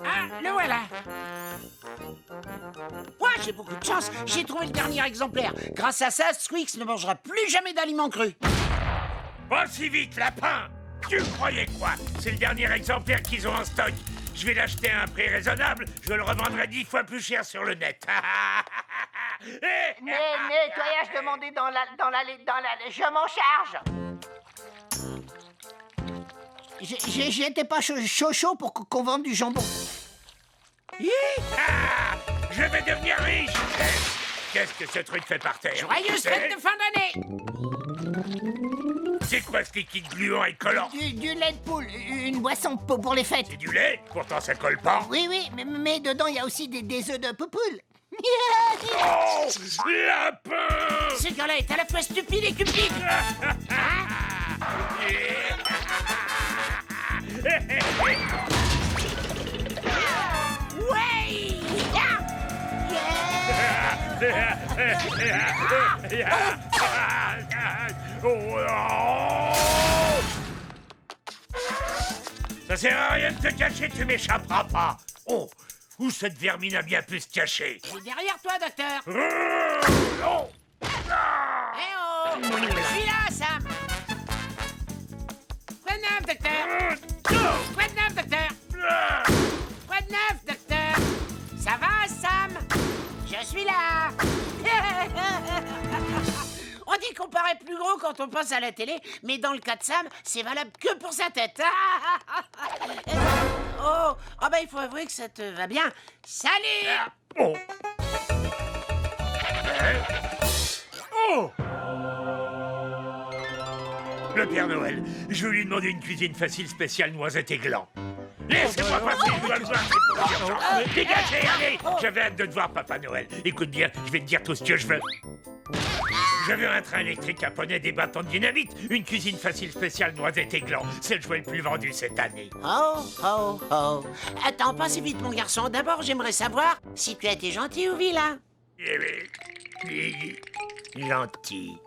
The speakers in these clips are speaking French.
Ah, le voilà. Ouais, j'ai beaucoup de chance. J'ai trouvé le dernier exemplaire. Grâce à ça, Squeaks ne mangera plus jamais d'aliments crus. Pas si vite, lapin! Tu croyais quoi? C'est le dernier exemplaire qu'ils ont en stock. Je vais l'acheter à un prix raisonnable, je le revendrai 10 fois plus cher sur le net. Nettoyage demandé dans la... Je m'en charge. J'étais pas chaud pour qu'on vende du jambon. Ah, je vais devenir riche! Qu'est-ce que ce truc fait par terre? Joyeuse fête de fin d'année. C'est quoi ce liquide gluant et collant? Du lait de poule, une boisson pour les fêtes. C'est du lait? Pourtant ça colle pas. Oui, mais dedans il y a aussi des œufs de poule. Oh! Lapin! Ce gars-là est à la fois stupide et cupide. Ouais. Ça sert à rien de te cacher, tu m'échapperas pas. Oh, où cette vermine a bien pu se cacher? Il est derrière toi, docteur. Oh! Eh oh! Je suis là, Sam. Quoi de neuf, docteur? Quoi de neuf, docteur? Quoi de neuf, docteur? Ça va, Sam? Je suis là. On dit qu'on paraît plus gros quand on pense à la télé, mais dans le cas de Sam, c'est valable que pour sa tête. Oh, bah il faut avouer que ça te va bien. Salut! Oh! Oh! Le Père Noël, je vais lui demander une cuisine facile spéciale noisettes et glands. Laissez-moi passer, je dois le voir, c'est pour l'urgence. Dégagez, allez! J'avais hâte de te voir, Papa Noël. Écoute bien, je vais te dire tout ce que je veux. Je veux un train électrique japonais, des bâtons de dynamite, une cuisine facile spéciale noisettes et glands. C'est le jouet le plus vendu cette année. Oh. Attends, pas si vite, mon garçon. D'abord, j'aimerais savoir si tu as été gentil ou vilain. Gentil.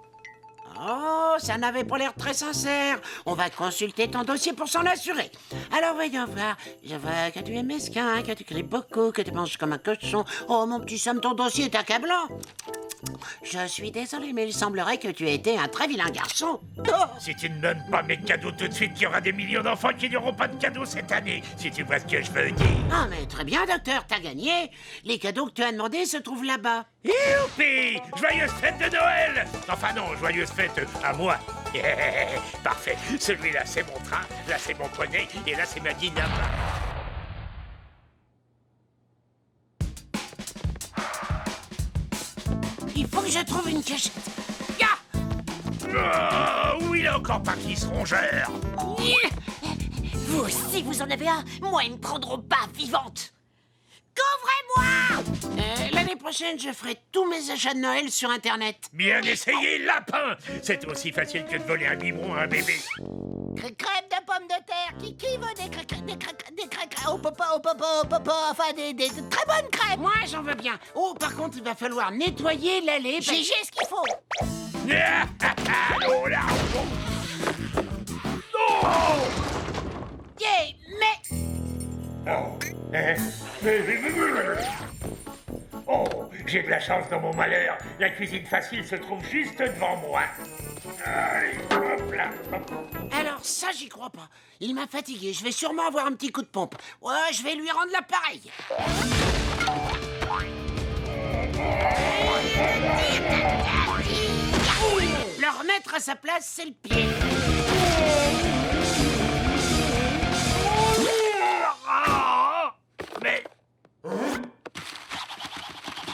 Oh, ça n'avait pas l'air très sincère. On va consulter ton dossier pour s'en assurer. Alors, voyons voir. Je vois que tu es mesquin, que tu cries beaucoup, que tu manges comme un cochon. Oh, mon petit Sam, ton dossier est accablant. Je suis désolé, mais il semblerait que tu aies été un très vilain garçon. Oh. Si tu ne donnes pas mes cadeaux tout de suite, il y aura des millions d'enfants qui n'auront pas de cadeaux cette année, si tu vois ce que je veux dire. Ah, mais très bien, docteur, t'as gagné. Les cadeaux que tu as demandés se trouvent là-bas. Youpi! Joyeuse fête de Noël! Enfin non, joyeuse fête à moi. Parfait. Celui-là, c'est mon train, là, c'est mon poney, et là, c'est ma dynamo. Il faut que je trouve une cachette. Ah! Où il est encore parti, ce rongeur? Vous aussi, vous en avez un? Moi, ils me prendront pas vivante. Couvrez-moi! L'année prochaine, je ferai tous mes achats de Noël sur Internet. Bien essayé, lapin! C'est aussi facile que de voler un biberon à un bébé. Crème de pommes de terre. Qui veut des crêpes? Oh, papa, enfin des très bonnes crêpes. Moi, j'en veux bien. Oh, par contre, il va falloir nettoyer l'allée. J'ai ce qu'il faut. Oh là! Oh! Yeah, mais... Oh. Oh, j'ai de la chance dans mon malheur. La cuisine facile se trouve juste devant moi. Allez, hop là, hop. Alors ça, j'y crois pas. Il m'a fatigué. Je vais sûrement avoir un petit coup de pompe. Ouais, je vais lui rendre l'appareil. Le remettre à sa place, c'est le pied. Mais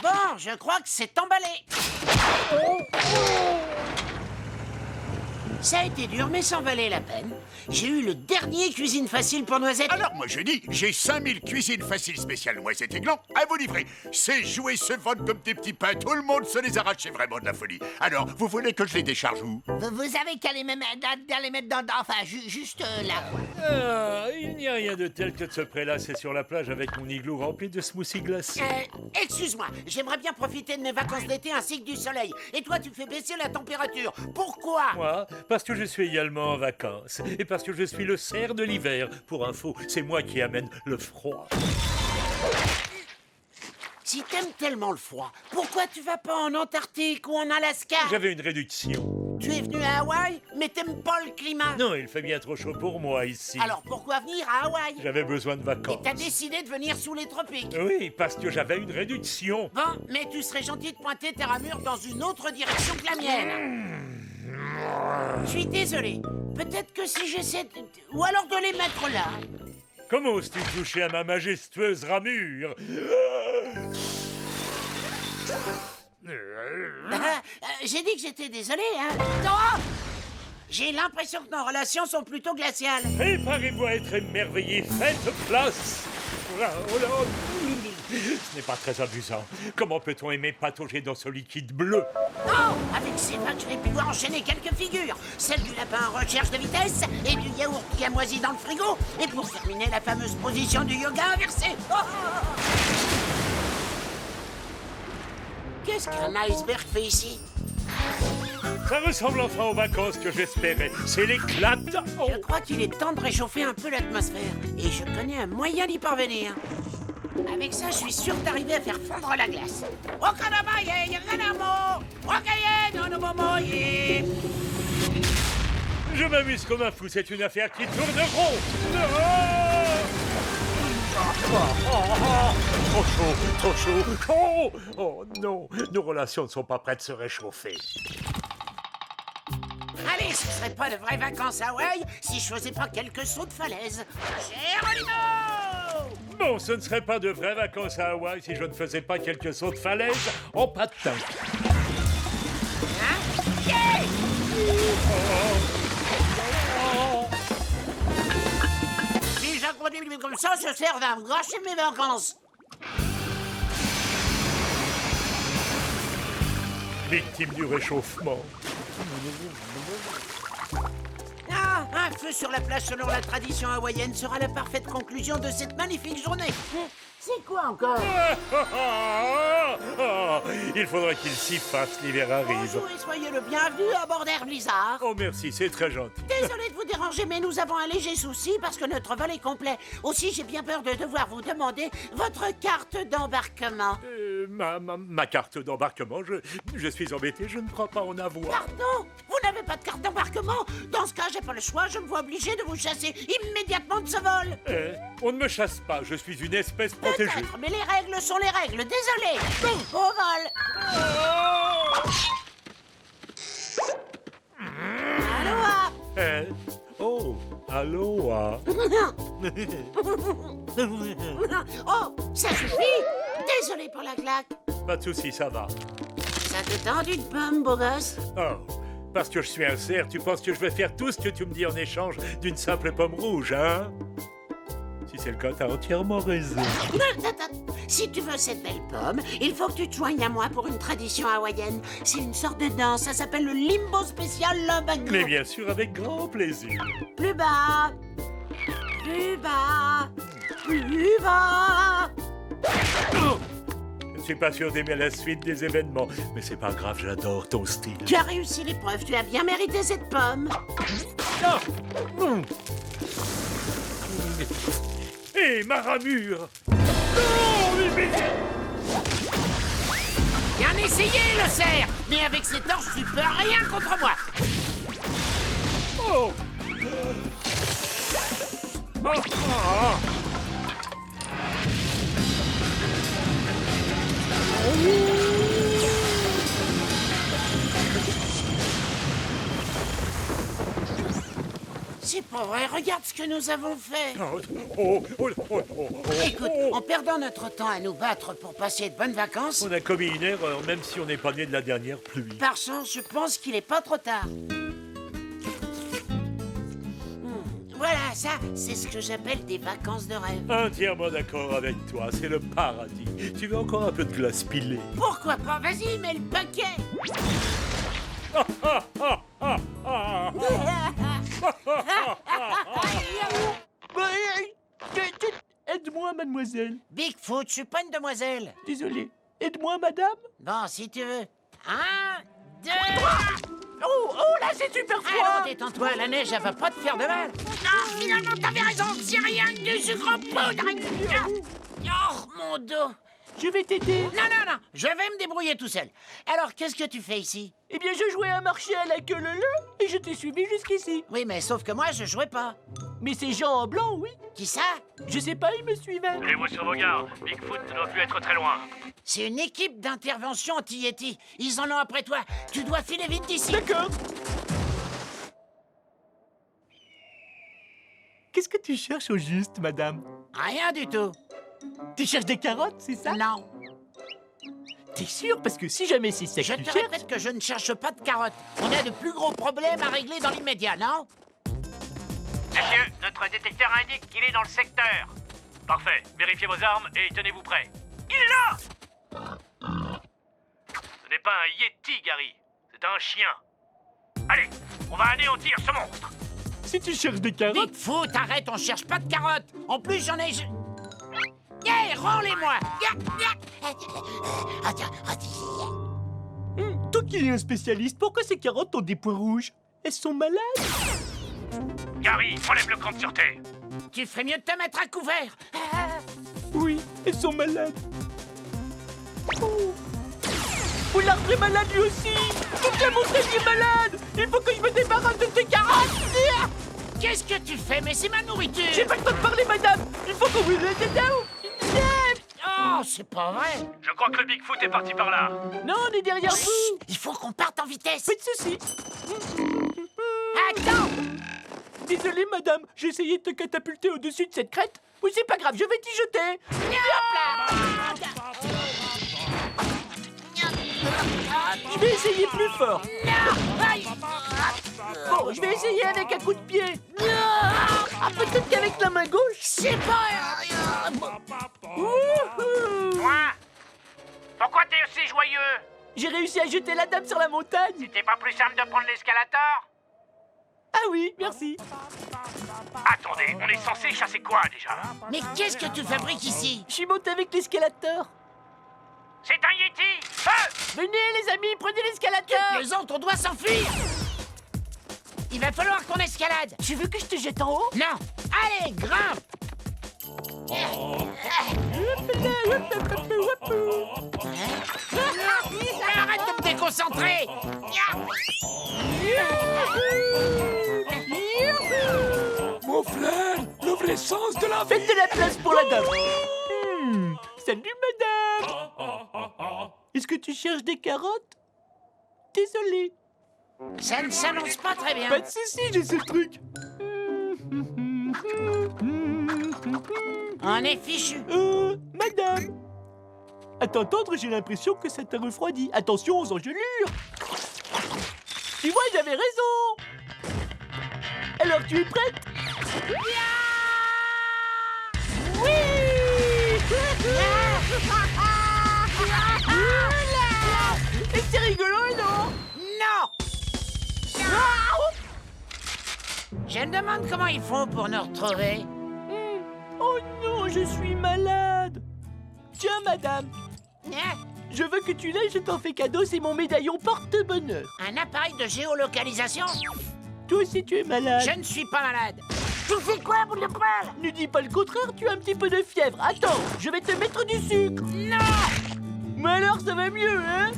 Bon, je crois que c'est emballé. Ça a été dur, mais ça en valait la peine. J'ai eu le dernier cuisine facile pour noisettes. Alors, moi, je dis, j'ai 5000 cuisines faciles spéciales noisettes et glands à vous livrer. Ces jouets se vendent comme des petits pains. Tout le monde se les arrache, c'est vraiment de la folie. Alors, vous voulez que je les décharge où? Vous avez qu'à les mettre dans... Enfin, juste là. Il n'y a rien de tel que de se prélasser sur la plage avec mon igloo rempli de smoothies glacés. Excuse-moi, j'aimerais bien profiter de mes vacances d'été ainsi que du soleil. Et toi, tu fais baisser la température. Pourquoi? Moi, Parce que je suis également en vacances. Et parce que je suis le cerf de l'hiver. Pour info, c'est moi qui amène le froid. Si t'aimes tellement le froid, pourquoi tu vas pas en Antarctique ou en Alaska? J'avais une réduction. Tu es venu à Hawaï, mais t'aimes pas le climat. Non, il fait bien trop chaud pour moi ici. Alors pourquoi venir à Hawaï? J'avais besoin de Et vacances. t'as décidé de venir sous les tropiques. Oui, parce que j'avais une réduction. Bon, mais tu serais gentil de pointer tes ramures dans une autre direction que la mienne. Je suis désolé. Peut-être que si j'essaie de... Ou alors de les mettre là. Comment oses-tu toucher à ma majestueuse ramure? J'ai dit que j'étais désolé, hein. Non! J'ai l'impression que nos relations sont plutôt glaciales. Préparez-vous à être émerveillé. Faites place. Oh là, oh là. Ce n'est pas très amusant. Comment peut-on aimer patauger dans ce liquide bleu? Non! Avec ces vagues, je vais pouvoir enchaîner quelques figures. Celle du lapin en recherche de vitesse et du yaourt qui a moisi dans le frigo. Et pour terminer, la fameuse position du yoga inversé. Oh! Qu'est-ce qu'un iceberg fait ici? Ça ressemble enfin aux vacances que j'espérais. C'est l'éclate. Oh. Je crois qu'il est temps de réchauffer un peu l'atmosphère. Et je connais un moyen d'y parvenir. Avec ça, je suis sûr d'arriver à faire fondre la glace. Je m'amuse comme un fou. C'est une affaire qui tourne rond. Trop chaud, trop chaud. Oh, oh non, nos relations ne sont pas prêtes de se réchauffer. Allez, ce serait pas de vraies vacances à Hawaï si je faisais pas quelques sauts de falaise. Géronimo! Bon, ce ne serait pas de vraies vacances à Hawaï si je ne faisais pas quelques sauts de falaise en patin. Hein? Yeah! Si je continue comme ça sert à me gâcher mes vacances. Victime du réchauffement. Ah, un feu sur la plage selon la tradition hawaïenne sera la parfaite conclusion de cette magnifique journée. C'est quoi encore? Il faudrait qu'il s'y fasse, l'hiver arrive. Bonjour et soyez le bienvenu à bord d'Air Blizzard. Oh merci, c'est très gentil. Désolé de vous déranger, mais nous avons un léger souci parce que notre vol est complet. Aussi, j'ai bien peur de devoir vous demander votre carte d'embarquement. Ma carte d'embarquement, je suis embêté, je ne crois pas en avoir. Pardon? Vous n'avez pas de carte d'embarquement? Dans ce cas, j'ai pas le choix, je me vois obligé de vous chasser immédiatement de ce vol. On ne me chasse pas, je suis une espèce protégée. Peut-être, mais les règles sont les règles, désolé. Au vol. Aloha. Oh, aloha. Oh, ça suffit. Désolé pour la claque. Pas de soucis, ça va. Ça te tente une pomme, beau gosse? Oh, parce que je suis un cerf, tu penses que je vais faire tout ce que tu me dis en échange d'une simple pomme rouge, hein? Si c'est le cas, t'as entièrement raison. Si tu veux cette belle pomme, il faut que tu te joignes à moi pour une tradition hawaïenne. C'est une sorte de danse, ça s'appelle le limbo spécial Lumbago. Mais bien sûr, avec grand plaisir. Plus bas, plus bas, plus bas. Je ne suis pas sûr d'aimer la suite des événements, mais c'est pas grave, j'adore ton style. Tu as réussi l'épreuve, tu as bien mérité cette pomme. Hé, ma ramure! Bien essayé, le cerf. Mais avec ces torches, tu peux rien contre moi. Oh! C'est pas vrai, regarde ce que nous avons fait. Écoute, Oh. en perdant notre temps à nous battre pour passer de bonnes vacances, On a commis une erreur, même si on n'est pas né de la dernière pluie. par chance, je pense qu'il est pas trop tard. Voilà, ça, c'est ce que j'appelle des vacances de rêve. Entièrement d'accord avec toi, c'est le paradis. Tu veux encore un peu de glace pilée? Pourquoi pas? Vas-y, mets le paquet. Aide-moi, mademoiselle. Bigfoot, je suis pas une demoiselle. Désolé. Aide-moi, madame. Bon, si tu veux. 1, 2... Oh, là, c'est super froid. Alors détends-toi, la neige, elle va pas te faire de mal. Non, finalement, t'avais raison, c'est rien que du sucre en poudre. Oh, mon dos. Je vais t'aider. Non, je vais me débrouiller tout seul. Alors, qu'est-ce que tu fais ici? Eh bien, je jouais à un marché à la queue leu et je t'ai suivi jusqu'ici. Oui, mais sauf que moi, je jouais pas. Mais ces gens en blanc, oui. Qui ça? Je sais pas, ils me suivaient. Mettez-vous sur vos gardes. Bigfoot ne doit plus être très loin. C'est une équipe d'intervention anti-Yeti. Ils en ont après toi. Tu dois filer vite d'ici. D'accord. Qu'est-ce que tu cherches au juste, madame? Rien du tout. Tu cherches des carottes, c'est ça? Non. T'es sûr? Parce que si jamais c'est ça Je que tu te cherches... répète que je ne cherche pas de carottes. On a de plus gros problèmes à régler dans l'immédiat, non? Monsieur, notre détecteur indique qu'il est dans le secteur. Parfait. Vérifiez vos armes et tenez-vous prêts. Il est là! Ce n'est pas un Yeti, Gary. C'est un chien. Allez, on va anéantir ce monstre. Si tu cherches des carottes... Bigfoot, arrête, on cherche pas de carottes. En plus, j'en ai... Yeah, rends-les-moi. Toi qui es un spécialiste, pourquoi ces carottes ont des points rouges? Elles sont malades? Gary, enlève le camp de sûreté. Tu ferais mieux de te mettre à couvert. Oui, elles sont malades. Oh, l'arbre est malade lui aussi. Toute la montagne est malade. Il faut que je me débarrasse de ces carottes. Qu'est-ce que tu fais? Mais c'est ma nourriture. J'ai pas le temps de parler, madame. Il faut que vous l'aidez. Oh, c'est pas vrai. Je crois que le Bigfoot est parti par là. Non, on est derrière vous. Il faut qu'on parte en vitesse. Faites ceci. Attends. Désolé, madame. J'ai essayé de te catapulter au-dessus de cette crête. Oui, c'est pas grave, je vais t'y jeter. Je vais essayer plus fort. Bon, je vais essayer avec un coup de pied. Ah, peut-être qu'avec la main gauche. C'est pas... Wouhou. Toi? Pourquoi t'es aussi joyeux? J'ai réussi à jeter la dame sur la montagne. C'était pas plus simple de prendre l'escalator? Ah oui, merci. Attendez, on est censé chasser quoi déjà? Mais qu'est-ce que tu fabriques ici? Je suis monté avec l'escalator. C'est un Yeti! Feu! Venez, les amis, prenez l'escalator. Les autres, on doit s'enfuir. Il va falloir qu'on escalade. Tu veux que je te jette en haut? Non. Allez, grimpe. Arrête de me déconcentrer. Mon frère, le vrai sens de la vie. Faites de la place pour la dame. Salut, madame. Est-ce que tu cherches des carottes? Désolé. Ça ne s'annonce pas très bien. Pas de soucis, j'ai ce truc. On est fichu. Madame. À t'entendre, j'ai l'impression que ça t'a refroidi. Attention aux engelures. Tu vois, j'avais raison. Alors, tu es prête? Oui. Et c'est rigolo, non? Non. Je me demande comment ils font pour nous retrouver. Oh non, je suis malade. Tiens, madame, je veux que tu l'aies, je t'en fais cadeau, c'est mon médaillon porte-bonheur. Un appareil de géolocalisation? Toi aussi, tu es malade. Je ne suis pas malade. Tu fais quoi, boule de poil? Ne dis pas le contraire, tu as un petit peu de fièvre. Attends, je vais te mettre du sucre. Non. Mais alors, ça va mieux, hein?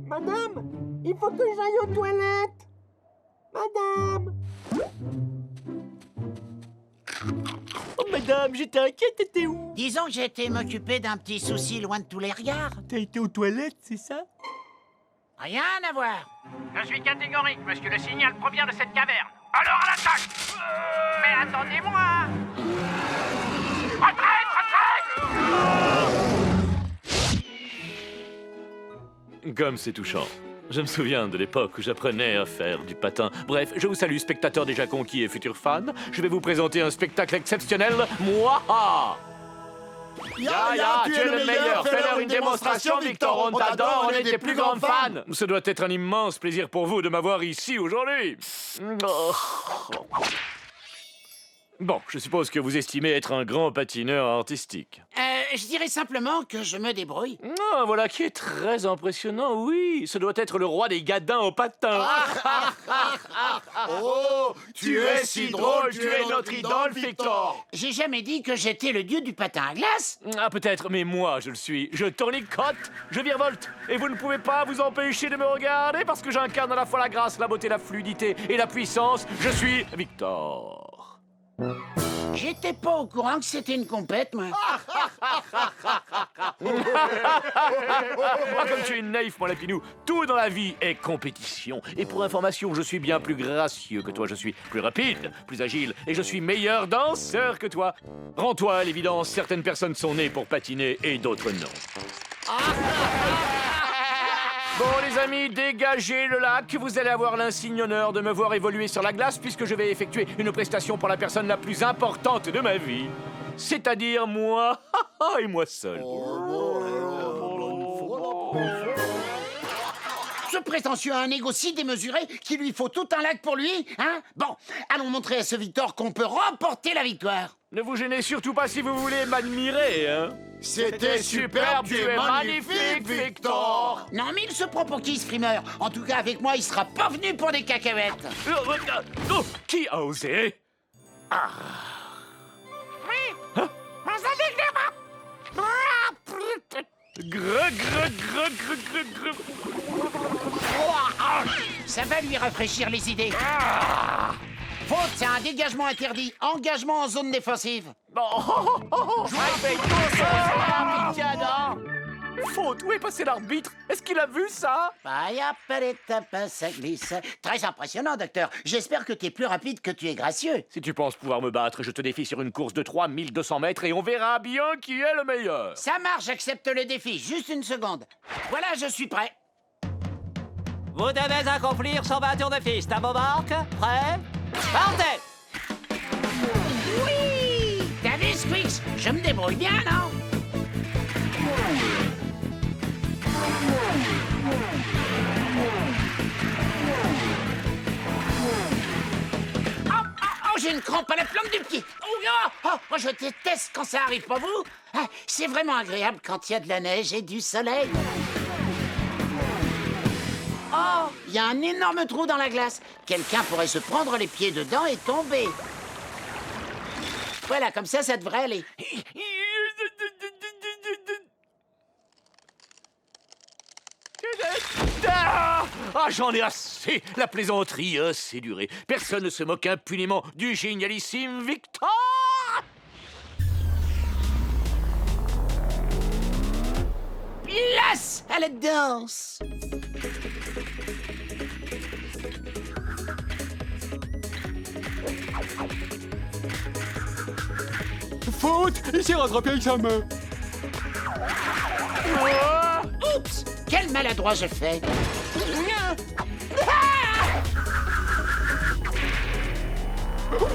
Madame, il faut que j'aille aux toilettes. Madame. Oh, madame, j'étais inquiète, t'étais où? Disons que j'ai été m'occuper d'un petit souci loin de tous les regards. T'as été aux toilettes, c'est ça? Rien à voir. Je suis catégorique, monsieur. Le signal provient de cette caverne. Alors à l'attaque! Mais attendez-moi! Retraite! Comme c'est touchant. Je me souviens de l'époque où j'apprenais à faire du patin. Bref, je vous salue, spectateurs déjà conquis et futurs fans. Je vais vous présenter un spectacle exceptionnel. Moi! Ya, tu es le meilleur. Fais-leur une démonstration, Victor. On t'adore, on est tes plus grands fans. Ce doit être un immense plaisir pour vous de m'avoir ici aujourd'hui. Bon, je suppose que vous estimez être un grand patineur artistique. Je dirais simplement que je me débrouille. Ah, voilà qui est très impressionnant, oui. Ce doit être le roi des gadins au patin. Oh, tu es si drôle, tu es notre idole, Victor. J'ai jamais dit que j'étais le dieu du patin à glace. Ah, peut-être, mais moi, je le suis. Je tournicote, je virevolte. Et vous ne pouvez pas vous empêcher de me regarder parce que j'incarne à la fois la grâce, la beauté, la fluidité et la puissance. Je suis Victor. J'étais pas au courant que c'était une compète, moi. Ah, comme tu es naïf, mon lapinou. Tout dans la vie est compétition. Et pour information, je suis bien plus gracieux que toi. Je suis plus rapide, plus agile, et je suis meilleur danseur que toi. Rends-toi à l'évidence, certaines personnes sont nées pour patiner et d'autres non. Bon, les amis, dégagez le lac. Vous allez avoir l'insigne honneur de me voir évoluer sur la glace puisque je vais effectuer une prestation pour la personne la plus importante de ma vie. C'est-à-dire moi et moi seul. Ce prétentieux a un ego si démesuré qu'il lui faut tout un lac pour lui, hein? Bon, allons montrer à ce Victor qu'on peut remporter la victoire. Ne vous gênez surtout pas si vous voulez m'admirer, hein. C'était superbe, tu es magnifique, Victor. Non, mais il se prend pour qui, ce frimeur? En tout cas, avec moi, il sera pas venu pour des cacahuètes. Qui a osé? Ça va lui rafraîchir les idées. Faute, c'est un dégagement interdit. Engagement en zone défensive. Faute, où est passé l'arbitre? Est-ce qu'il a vu ça? Ça glisse. Très impressionnant, docteur. J'espère que tu es plus rapide que tu es gracieux. Si tu penses pouvoir me battre, je te défie sur une course de 3200 mètres et on verra bien qui est le meilleur. Ça marche, j'accepte le défi. Juste une seconde. Voilà, je suis prêt. Vous devez accomplir 120 tours de piste. À vos marques, prêt, partez! Oui! T'as vu, Squeaks? Je me débrouille bien, non? Oh, j'ai une crampe à la plante du pied. Oh, je déteste quand ça arrive, pas vous? Ah, c'est vraiment agréable quand il y a de la neige et du soleil. Oh, il y a un énorme trou dans la glace. Quelqu'un pourrait se prendre les pieds dedans et tomber. Voilà, comme ça devrait aller. Ah, j'en ai assez. La plaisanterie a assez duré. Personne ne se moque impunément du génialissime Victor. Place à la danse. Faute! Il s'est rattrapé avec sa main. Oups! Quel maladroit je fais.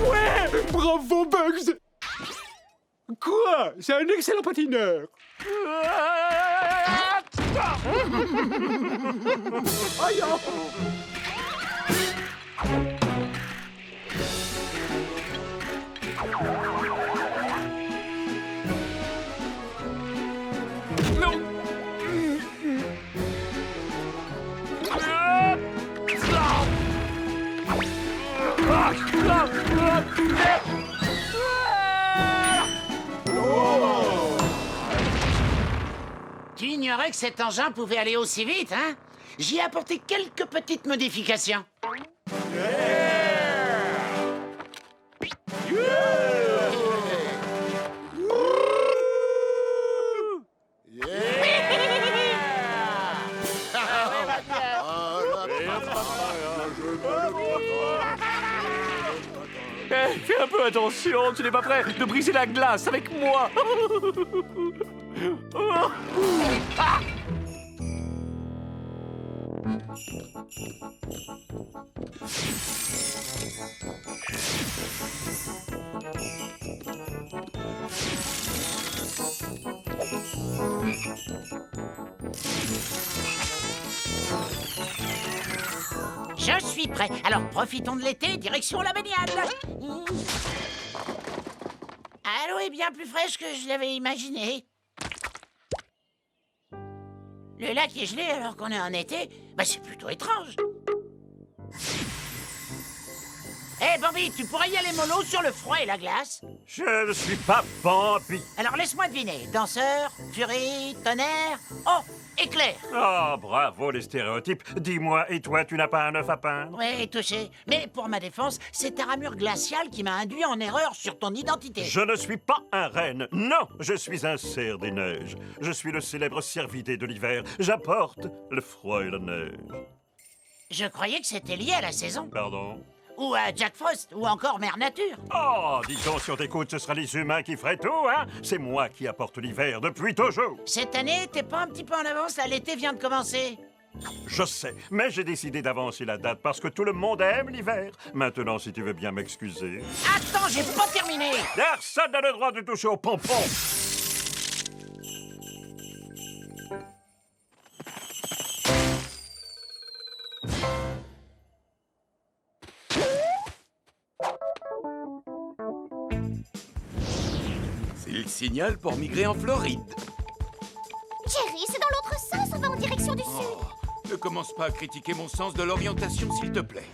Ouais! Bravo, Bugs! Quoi? C'est un excellent patineur. Aïe! Tu ignorais que cet engin pouvait aller aussi vite, hein? J'y ai apporté quelques petites modifications. Fais un peu attention, tu n'es pas prêt de briser la glace avec moi. Je suis prêt. Alors profitons de l'été, direction la baignade. Ah, l'eau est bien plus fraîche que je l'avais imaginé. Le lac est gelé alors qu'on est en été. Bah, c'est plutôt étrange. Hé, Bambi, tu pourrais y aller mollo sur le froid et la glace? Je ne suis pas Bambi. Alors laisse-moi deviner. Danseur, furie, tonnerre... Oh, éclair. Oh, bravo les stéréotypes. Dis-moi, et toi, tu n'as pas un œuf à peindre? Oui, touché. Mais pour ma défense, c'est ta ramure glaciale qui m'a induit en erreur sur ton identité. Je ne suis pas un renne. Non, je suis un cerf des neiges. Je suis le célèbre cervidé de l'hiver. J'apporte le froid et la neige. Je croyais que c'était lié à la saison. Pardon? Ou à Jack Frost, ou encore Mère Nature. Oh, dis donc, si on t'écoute, ce sera les humains qui feraient tout, hein? C'est moi qui apporte l'hiver depuis toujours. Cette année, t'es pas un petit peu en avance, là, l'été vient de commencer. Je sais, mais j'ai décidé d'avancer la date parce que tout le monde aime l'hiver. Maintenant, si tu veux bien m'excuser. Attends, j'ai pas terminé. Personne n'a le droit de toucher au pompon. C'est le signal pour migrer en Floride. Jerry, c'est dans l'autre sens, on va en direction du sud. Ne commence pas à critiquer mon sens de l'orientation, s'il te plaît.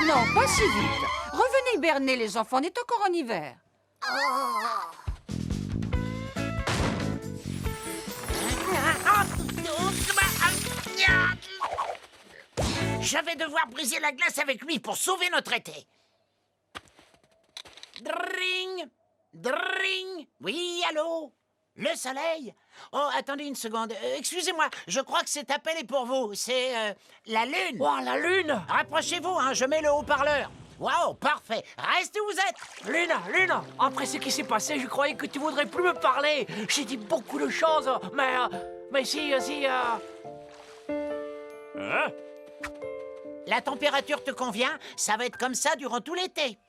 Non, pas si vite. Revenez hiberner, les enfants, on est encore en hiver. Je vais devoir briser la glace avec lui pour sauver notre été. Dring! Dring! Oui, allô? Le soleil? Oh, attendez une seconde. Excusez-moi, je crois que cet appel est pour vous. C'est la lune. Oh, la lune! Rapprochez-vous, hein, je mets le haut-parleur. Waouh, parfait. Restez où vous êtes. Lune! Après ce qui s'est passé, je croyais que tu voudrais plus me parler. J'ai dit beaucoup de choses, mais si... Hein? La température te convient? Ça va être comme ça durant tout l'été.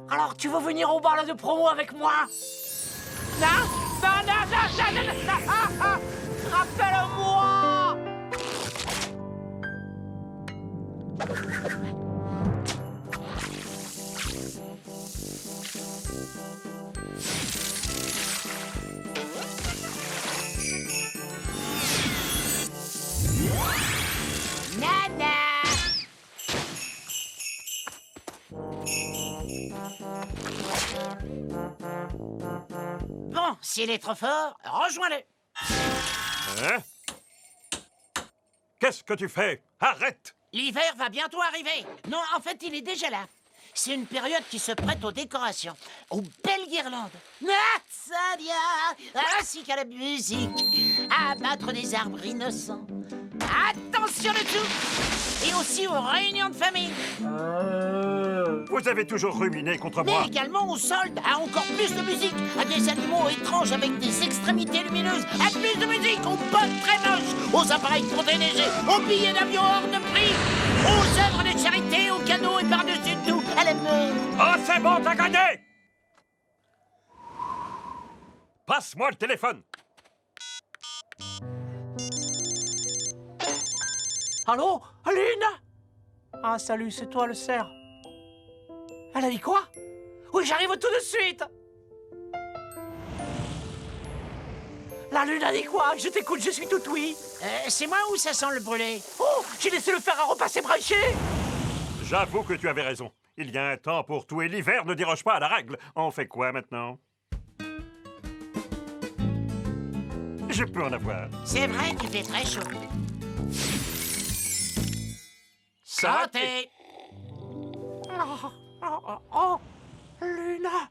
Alors, tu veux venir au bar là de promo avec moi? Non! Rappelle-moi! Nana! Bon, s'il est trop fort, rejoins-le. Hein? Qu'est-ce que tu fais? Arrête! L'hiver va bientôt arriver. Non, en fait, il est déjà là. C'est une période qui se prête aux décorations, aux belles guirlandes. Ah, Sadia! Ainsi qu'à la musique. À abattre des arbres innocents. Attention le tout! Et aussi aux réunions de famille. Vous avez toujours ruminé contre Mais moi. également aux soldes, à encore plus de musique, à des animaux étranges avec des extrémités lumineuses, à plus de musique, aux potes très moches, aux appareils pour déneiger, aux billets d'avion hors de prix, aux œuvres de charité, aux cadeaux et par-dessus tout, à la mort. Oh, c'est bon, t'as gagné! Passe-moi le téléphone. Allô? Lune? Ah, salut, c'est toi le cerf. Elle a dit quoi? Oui, j'arrive tout de suite. La lune a dit quoi? Je t'écoute, je suis tout oui. C'est moi ou ça sent le brûlé? Oh, j'ai laissé le fer à repasser branché. J'avoue que tu avais raison. Il y a un temps pour tout et l'hiver ne déroge pas à la règle. On fait quoi maintenant? Je peux en avoir. C'est vrai qu'il fait très chaud. Santé! Oh, Luna.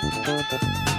Hein?